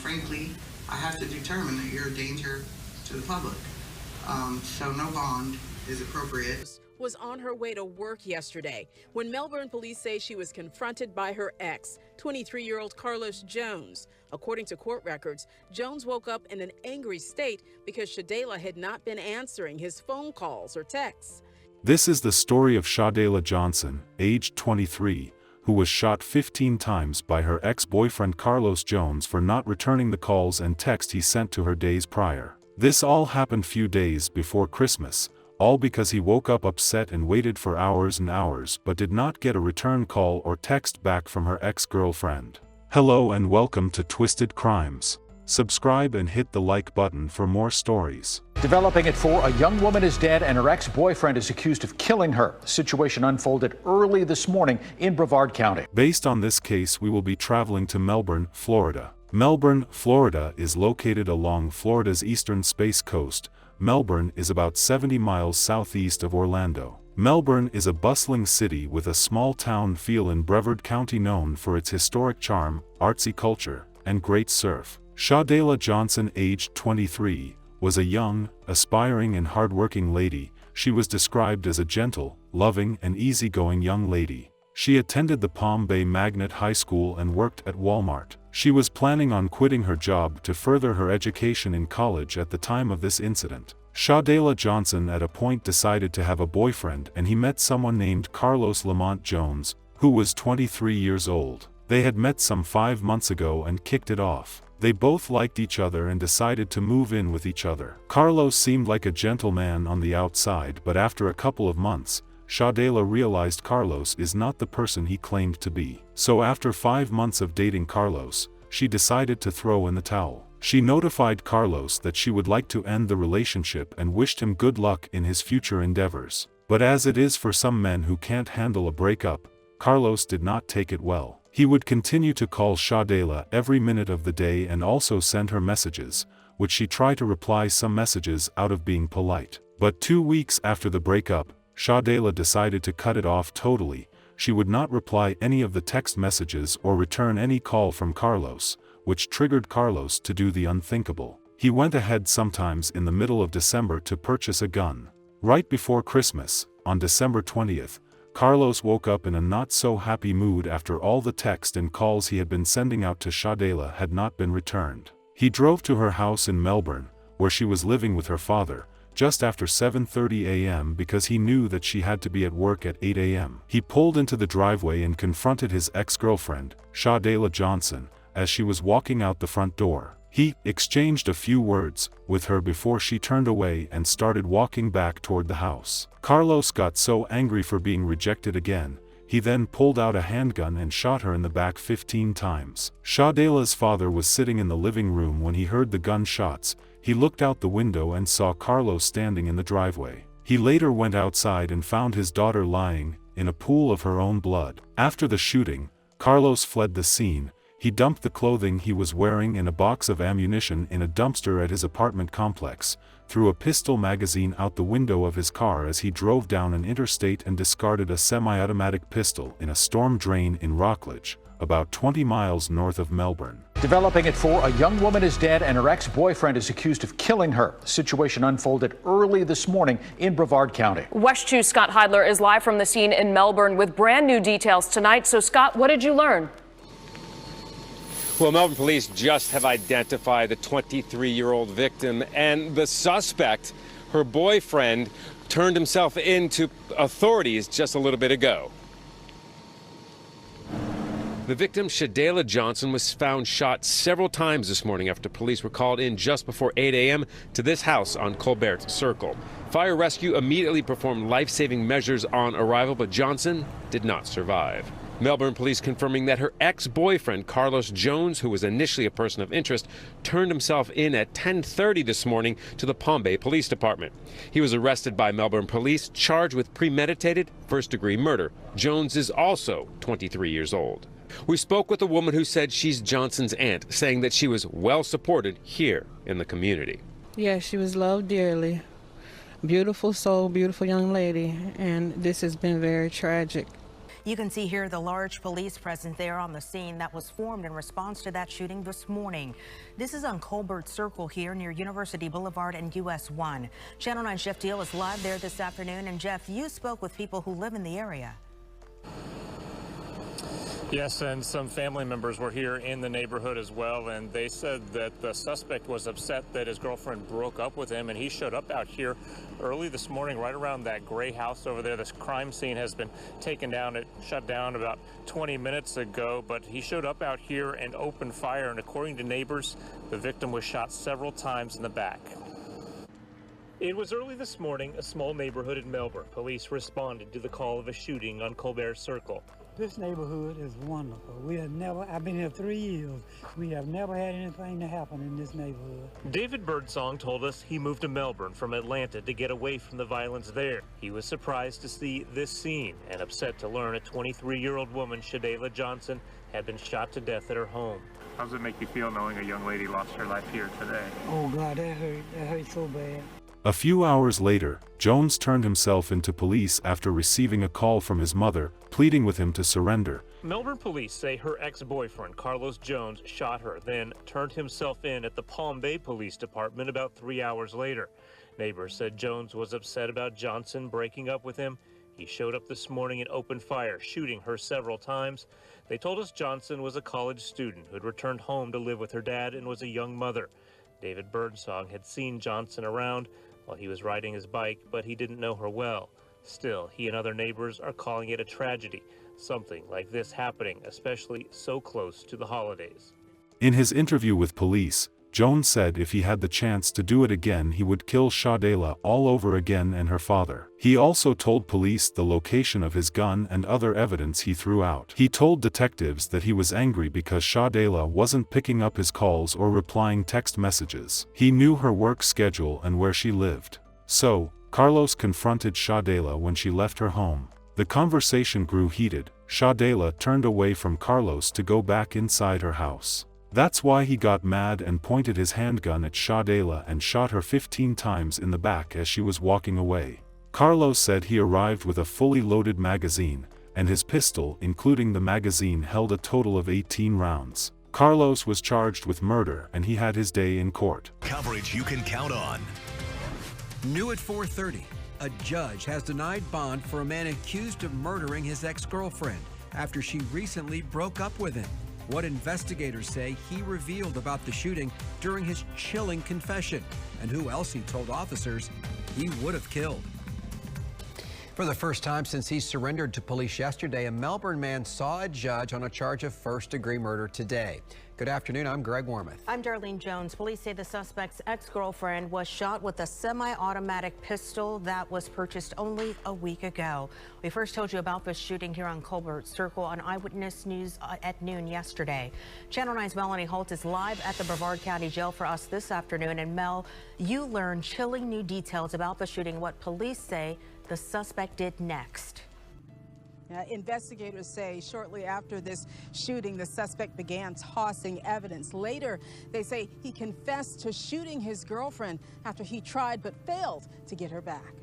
frankly, I have to determine that you're a danger to the public. So no bond is appropriate. Was on her way to work yesterday when Melbourne police say she was confronted by her ex, 23-year-old Carlos Jones. According to court records, Jones woke up in an angry state because Sha'dayla had not been answering his phone calls or texts. This is the story of Sha'dayla Johnson, aged 23, who was shot 15 times by her ex-boyfriend Carlos Jones for not returning the calls and text he sent to her days prior. This all happened few days before Christmas, all because he woke up upset and waited for hours and hours but did not get a return call or text back from her ex-girlfriend. Hello and welcome to Twisted Crimes. Subscribe and hit the like button for more stories. Developing at 4, a young woman is dead and her ex-boyfriend is accused of killing her. The situation unfolded early this morning in Brevard County. Based on this case, we will be traveling to Melbourne, Florida. Melbourne, Florida is located along Florida's eastern space coast. Melbourne is about 70 miles southeast of Orlando. Melbourne is a bustling city with a small town feel in Brevard County known for its historic charm, artsy culture, and great surf. Sha'dayla Johnson, aged 23, was a young, aspiring and hardworking lady. She was described as a gentle, loving and easygoing young lady. She attended the Palm Bay Magnet High School and worked at Walmart. She was planning on quitting her job to further her education in college at the time of this incident. Sha'dayla Johnson at a point decided to have a boyfriend and he met someone named Carlos Lamont Jones, who was 23 years old. They had met some 5 months ago and kicked it off. They both liked each other and decided to move in with each other. Carlos seemed like a gentleman on the outside, but after a couple of months, Sha'dayla realized Carlos is not the person he claimed to be. So after 5 months of dating Carlos, she decided to throw in the towel. She notified Carlos that she would like to end the relationship and wished him good luck in his future endeavors. But as it is for some men who can't handle a breakup, Carlos did not take it well. He would continue to call Sha'dayla every minute of the day and also send her messages, which she tried to reply some messages out of being polite. But 2 weeks after the breakup, Sha'dayla decided to cut it off totally. She would not reply any of the text messages or return any call from Carlos, which triggered Carlos to do the unthinkable. He went ahead sometimes in the middle of December to purchase a gun. Right before Christmas, on December 20th, Carlos woke up in a not-so-happy mood after all the text and calls he had been sending out to Sha'dayla had not been returned. He drove to her house in Melbourne, where she was living with her father, just after 7:30 a.m. because he knew that she had to be at work at 8 a.m. He pulled into the driveway and confronted his ex-girlfriend, Sha'dayla Johnson, as she was walking out the front door. He exchanged a few words with her before she turned away and started walking back toward the house. Carlos got so angry for being rejected again, he then pulled out a handgun and shot her in the back 15 times. Sha'dayla's father was sitting in the living room when he heard the gunshots. He looked out the window and saw Carlos standing in the driveway. He later went outside and found his daughter lying in a pool of her own blood. After the shooting, Carlos fled the scene. He dumped the clothing he was wearing and a box of ammunition in a dumpster at his apartment complex, threw a pistol magazine out the window of his car as he drove down an interstate and discarded a semi-automatic pistol in a storm drain in Rockledge, about 20 miles north of Melbourne. Developing at 4, a young woman is dead and her ex-boyfriend is accused of killing her. The situation unfolded early this morning in Brevard County. West 2's Scott Heidler is live from the scene in Melbourne with brand new details tonight. So Scott, what did you learn? Well, Melbourne police just have identified the 23-year-old victim, and the suspect, her boyfriend, turned himself in to authorities just a little bit ago. The victim, Sha'dayla Johnson, was found shot several times this morning after police were called in just before 8 a.m. to this house on Colbert Circle. Fire rescue immediately performed life-saving measures on arrival, but Johnson did not survive. Melbourne police confirming that her ex-boyfriend, Carlos Jones, who was initially a person of interest, turned himself in at 10:30 this morning to the Palm Bay Police Department. He was arrested by Melbourne police, charged with premeditated first-degree murder. Jones is also 23 years old. We spoke with a woman who said she's Johnson's aunt, saying that she was well supported here in the community. Yeah, she was loved dearly. Beautiful soul, beautiful young lady, and this has been very tragic. You can see here the large police presence there on the scene that was formed in response to that shooting this morning. This is on Colbert Circle here near University Boulevard and US 1. Channel 9's Jeff Deal is live there this afternoon. And Jeff, you spoke with people who live in the area. Yes, and some family members were here in the neighborhood as well, and they said that the suspect was upset that his girlfriend broke up with him, and he showed up out here early this morning right around that gray house over there. This crime scene has been taken down. It shut down about 20 minutes ago, but he showed up out here and opened fire, and according to neighbors, the victim was shot several times in the back. It was early this morning, a small neighborhood in Melbourne. Police responded to the call of a shooting on Colbert Circle. This neighborhood is wonderful. I've been here 3 years. We have never had anything to happen in this neighborhood. David Birdsong told us he moved to Melbourne from Atlanta to get away from the violence there. He was surprised to see this scene and upset to learn a 23-year-old woman, Sha'dayla Johnson, had been shot to death at her home. How does it make you feel knowing a young lady lost her life here today? Oh God, that hurt. That hurt so bad. A few hours later, Jones turned himself into police after receiving a call from his mother, pleading with him to surrender. Melbourne police say her ex-boyfriend, Carlos Jones, shot her, then turned himself in at the Palm Bay Police Department about 3 hours later. Neighbors said Jones was upset about Johnson breaking up with him. He showed up this morning and opened fire, shooting her several times. They told us Johnson was a college student who had returned home to live with her dad and was a young mother. David Birdsong had seen Johnson around while he was riding his bike, but he didn't know her well. Still, he and other neighbors are calling it a tragedy, something like this happening, especially so close to the holidays. In his interview with police, Jones said if he had the chance to do it again he would kill Sha'dayla all over again and her father. He also told police the location of his gun and other evidence he threw out. He told detectives that he was angry because Sha'dayla wasn't picking up his calls or replying text messages. He knew her work schedule and where she lived. So, Carlos confronted Sha'dayla when she left her home. The conversation grew heated. Sha'dayla turned away from Carlos to go back inside her house. That's why he got mad and pointed his handgun at Sha'dayla and shot her 15 times in the back as she was walking away. Carlos said he arrived with a fully loaded magazine, and his pistol, including the magazine, held a total of 18 rounds. Carlos was charged with murder and he had his day in court. Coverage you can count on. New at 4:30, a judge has denied bond for a man accused of murdering his ex-girlfriend after she recently broke up with him. What investigators say he revealed about the shooting during his chilling confession, and who else he told officers he would have killed. For the first time since he surrendered to police yesterday, a Melbourne man saw a judge on a charge of first-degree murder today. Good afternoon, I'm Greg Wormuth. I'm Darlene Jones. Police say the suspect's ex-girlfriend was shot with a semi-automatic pistol that was purchased only a week ago. We first told you about this shooting here on Colbert Circle on Eyewitness News at noon yesterday. Channel 9's Melanie Holt is live at the Brevard County Jail for us this afternoon. And Mel, you learned chilling new details about the shooting, what police say the suspect did next. Investigators say shortly after this shooting, the suspect began tossing evidence. Later, they say he confessed to shooting his girlfriend after he tried but failed to get her back.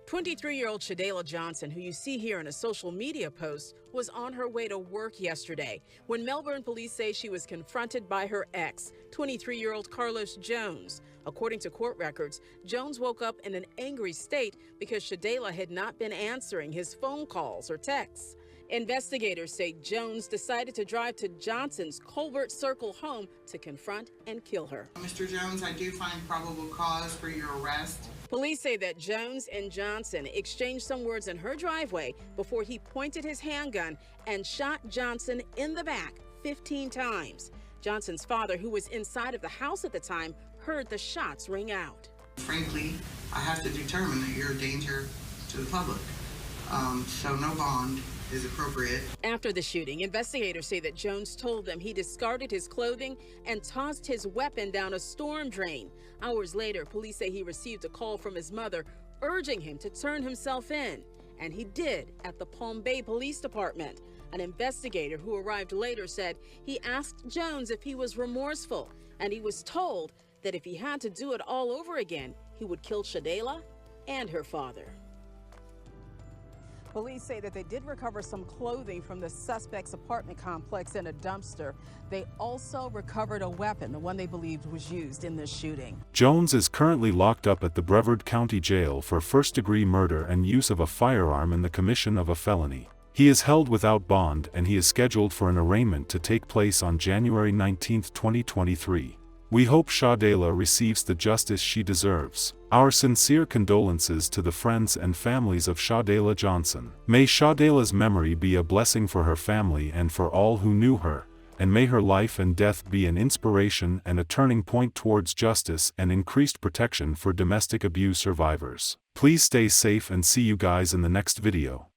23-year-old Sha'dayla Johnson, who you see here in a social media post, was on her way to work yesterday when Melbourne police say she was confronted by her ex, 23-year-old Carlos Jones. According to court records, Jones woke up in an angry state because Sha'dayla had not been answering his phone calls or texts. Investigators say Jones decided to drive to Johnson's Colbert Circle home to confront and kill her. Mr. Jones, I do find probable cause for your arrest. Police say that Jones and Johnson exchanged some words in her driveway before he pointed his handgun and shot Johnson in the back 15 times. Johnson's father, who was inside of the house at the time, heard the shots ring out. Frankly, I have to determine that you're a danger to the public. So no bond is appropriate. After the shooting, investigators say that Jones told them he discarded his clothing and tossed his weapon down a storm drain. Hours later, police say he received a call from his mother urging him to turn himself in, and he did at the Palm Bay Police Department. An investigator who arrived later said he asked Jones if he was remorseful, and he was told that if he had to do it all over again, he would kill Sha'dayla and her father. Police say that they did recover some clothing from the suspect's apartment complex in a dumpster. They also recovered a weapon, the one they believed was used in this shooting. Jones is currently locked up at the Brevard County Jail for first-degree murder and use of a firearm in the commission of a felony. He is held without bond and he is scheduled for an arraignment to take place on January 19, 2023. We hope Sha'dayla receives the justice she deserves. Our sincere condolences to the friends and families of Sha'dayla Johnson. May Sha'dayla's memory be a blessing for her family and for all who knew her, and may her life and death be an inspiration and a turning point towards justice and increased protection for domestic abuse survivors. Please stay safe and see you guys in the next video.